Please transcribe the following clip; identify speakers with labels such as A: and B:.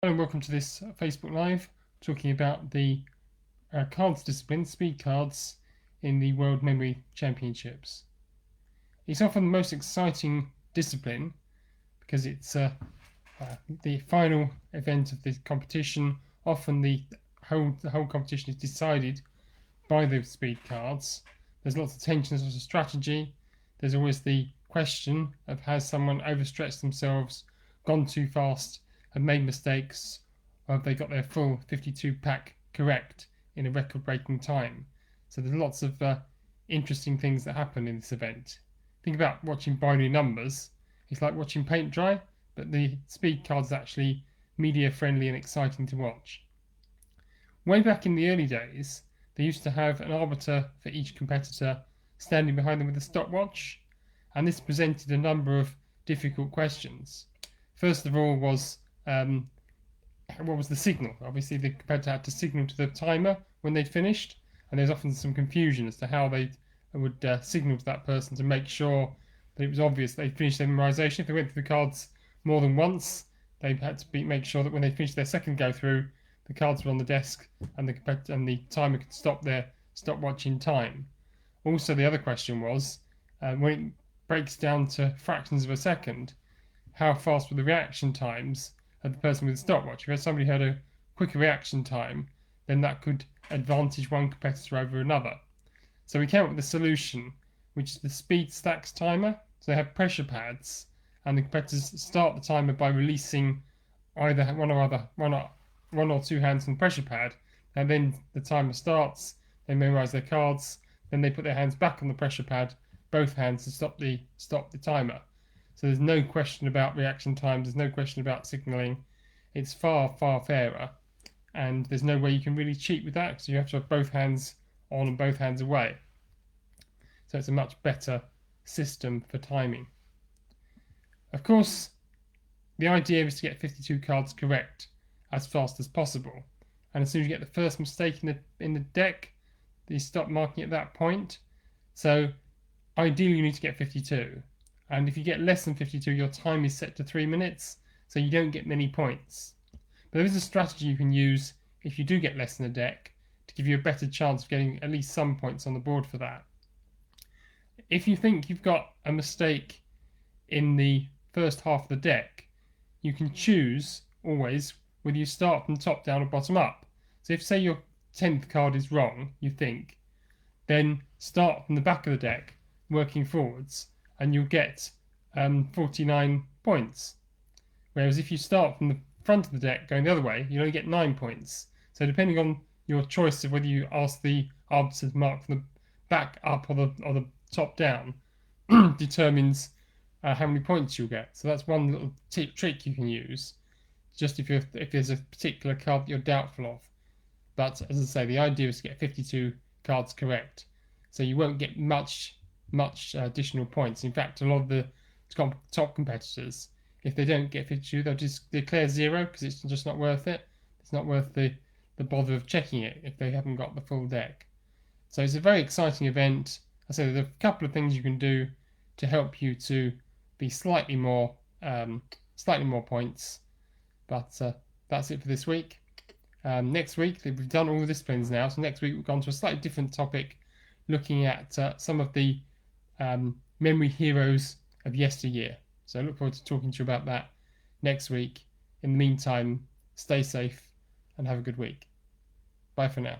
A: Hello and welcome to this Facebook Live talking about the cards discipline, speed cards, in the World Memory Championships. It's often the most exciting discipline because it's the final event of the competition. Often the whole competition is decided by the speed cards. There's lots of tension, there's lots of strategy. There's always the question of has someone overstretched themselves, gone too fast, and made mistakes, or have they got their full 52 pack correct in a record breaking time? So there's lots of interesting things that happen in this event. Think about watching binary numbers. It's like watching paint dry, but the speed cards are actually media friendly and exciting to watch. Way back in the early days, they used to have an arbiter for each competitor standing behind them with a stopwatch, and this presented a number of difficult questions. First of all was what was the signal? Obviously, the competitor had to signal to the timer when they'd finished, and there's often some confusion as to how they would signal to that person to make sure that it was obvious they'd finished their memorization. If they went through the cards more than once, they had to make sure that when they finished their second go through, the cards were on the desk and the timer could stop their stopwatch in time. Also, the other question was when it breaks down to fractions of a second, how fast were the reaction times of the person with the stopwatch? If somebody had a quicker reaction time, then that could advantage one competitor over another. So we came up with a solution, which is the speed stacks timer. So they have pressure pads, and the competitors start the timer by releasing either one or two hands from the pressure pad, and then the timer starts. They memorize their cards, then they put their hands back on the pressure pad, both hands, to stop the timer. So there's no question about reaction times, there's no question about signalling. It's far, far fairer, and there's no way you can really cheat with that because you have to have both hands on and both hands away. So it's a much better system for timing. Of course, the idea is to get 52 cards correct as fast as possible, and as soon as you get the first mistake in the deck, you stop marking at that point. So ideally you need to get 52. And if you get less than 52, your time is set to 3 minutes, so you don't get many points. But there is a strategy you can use if you do get less than a deck to give you a better chance of getting at least some points on the board for that. If you think you've got a mistake in the first half of the deck, you can choose always whether you start from top down or bottom up. So if, say, your 10th card is wrong, you think, then start from the back of the deck, working forwards, and you'll get 49 points. Whereas if you start from the front of the deck going the other way, you only get 9 points. So depending on your choice of whether you ask the arbiter to mark from the back up or the top down, determines how many points you'll get. So that's one little trick you can use, just if there's a particular card that you're doubtful of. But as I say, the idea is to get 52 cards correct, so you won't get much additional points. In fact, a lot of the top competitors, if they don't get 52, they'll just declare 0 because it's just not worth it. It's not worth the bother of checking it if they haven't got the full deck. So it's a very exciting event. I say there's a couple of things you can do to help you to be slightly more points. But that's it for this week. Next week we've done all the disciplines now, so next week we've gone to a slightly different topic, looking at some of the memory heroes of yesteryear. So I look forward to talking to you about that next week. In the meantime, stay safe and have a good week. Bye for now.